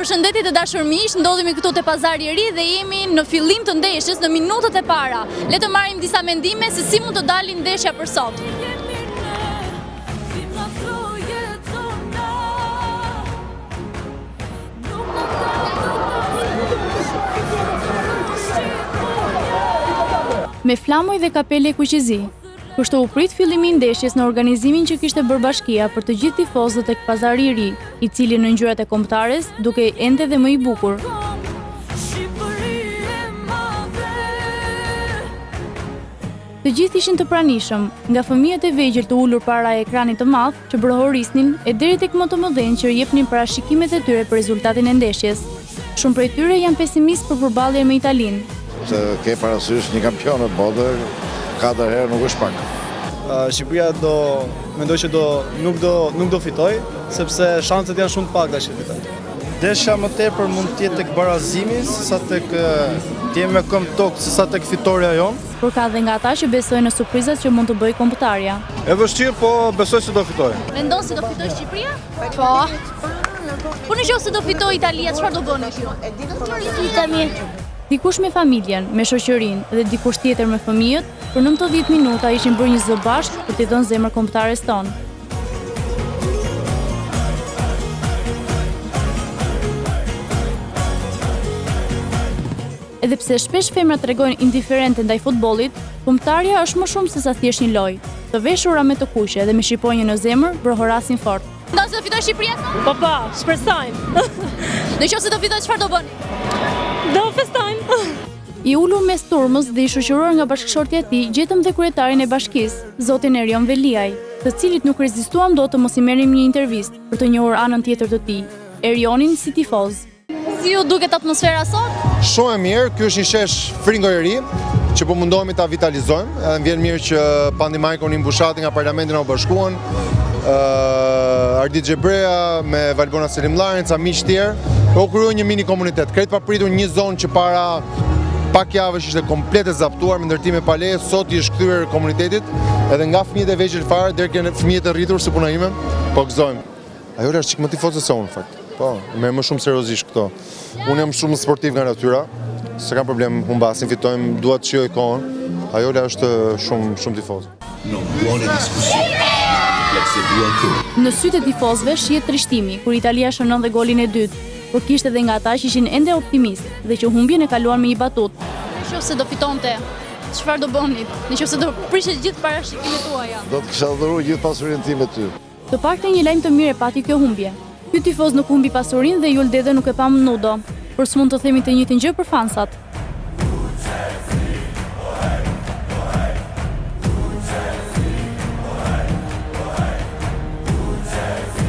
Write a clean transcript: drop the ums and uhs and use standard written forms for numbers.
Përshëndetje të dashur miq, ndodhemi këtu te Pazari i Ri dhe jemi në fillim të ndeshjes në minutët e para. Le të marrim disa mendime se si mund të dalë ndeshja për sot. Me flamoj dhe kapele kuqezi. Kështu u prit fillimi i ndeshjes në organizimin që kishte bërë bashkia për të gjithë tifozët tek Pazari i Ri, i cili në ngjyrat e kombëtares duke ende dhe më i bukur. Të gjithë ishin të pranishëm, nga fëmijët e vegjël të ulur para ekranit të madh që brohorisnin e deri tek më të mëdhenj që jepnin parashikimet e tyre për rezultatin e ndeshjes. Shumë prej tyre janë pesimistë për përballjen me Italinë. Se ke parasysh një kampion të botës, 4 herë nuk është pak. Shqipëria mendoj që nuk do fitoj, sepse shanset janë shumë të pakta që fitoj. Ndeshja më tepër mund të jetë tek barazimi, sesa tek të jemi me këmbë tokë, sesa tek fitoria jonë. Por ka dhe nga ata që besojnë në surprizat që mund të bëjë kombëtarja. E vështirë, po besoj se do fitoj. Mendon se do fitoj Shqipëria? Po. Po nëse do fitoj Italia, çfarë do bëni ju? Itali. Dikush me familjen, me shoqërinë dhe dikush tjetër me fëmijët, për 90 minuta ishin bërë një zë bashkë për t'i dhënë zemër kombëtares tonë. Edhe pse shpesh femrat tregojnë indiferente ndaj futbollit, kombëtarja është më shumë se sa thjesht një lojë. Të veshura me të kuqe dhe me shqiponjë në zemër brohorasin fort. Mendon se do fitoj Shqipëria sot? Po, shpresojmë. Nëse do fitoj, çfarë do bëni? Do festojmë. I ulur mes turmës dhe i shoqëruar nga bashkëshortja e tij, gjetëm dhe kryetarin e bashkisë, zotin Erion Veliaj, të cilit nuk rezistuam dot të mos i merrim një intervistë për të njohur anën tjetër të tij, Erionin si tifoz. Si ju duket atmosfera sot? Shumë e mirë, ky është një shesh fringo i ri, që po mundohemi ta vitalizojmë, edhe më vjen mirë që Pandimajkon i mbushati nga parlamenti na u bashkuan, Ardi Xhebrea me Valbona Selimllarin, ca miq tjerë, u krijoi një mini komunitet. Krejt papritur një zonë që para pak javësh ishte komplet e zaptuar me ndërtime paleje, sot i është kthyer komunitetit, edhe nga fëmijët e vegjël fare deri ke fëmijët e rritur si puna ime, po gëzojmë. Ajo është çik më tifozë se unë, në fakt. Po, merr më shumë seriozisht këto. Unë jam shumë sportiv nga natyra, s'ka problem, humbasim, fitojmë, dua të shijoj kohën. Ajo është shumë tifoz. Në sytë e tifozëve shihet trishtimi kur Italia shënon dhe golin e dytë, por kishte edhe nga ata që ishin ende optimistë dhe që humbjen e kaluan me një batutë. Nëse do fitonte, çfarë do bëni? Nëse do prishte gjithë parashikimet tuaja? Do të kisha dhuruar gjithë pasurinë time ty. Të paktën një lajm të mirë e pati kjo humbje. Ky tifoz nuk humbi pasurinë dhe Juldede nuk e pa nudo, por s'mund të themi të njëjtën gjë për fansat.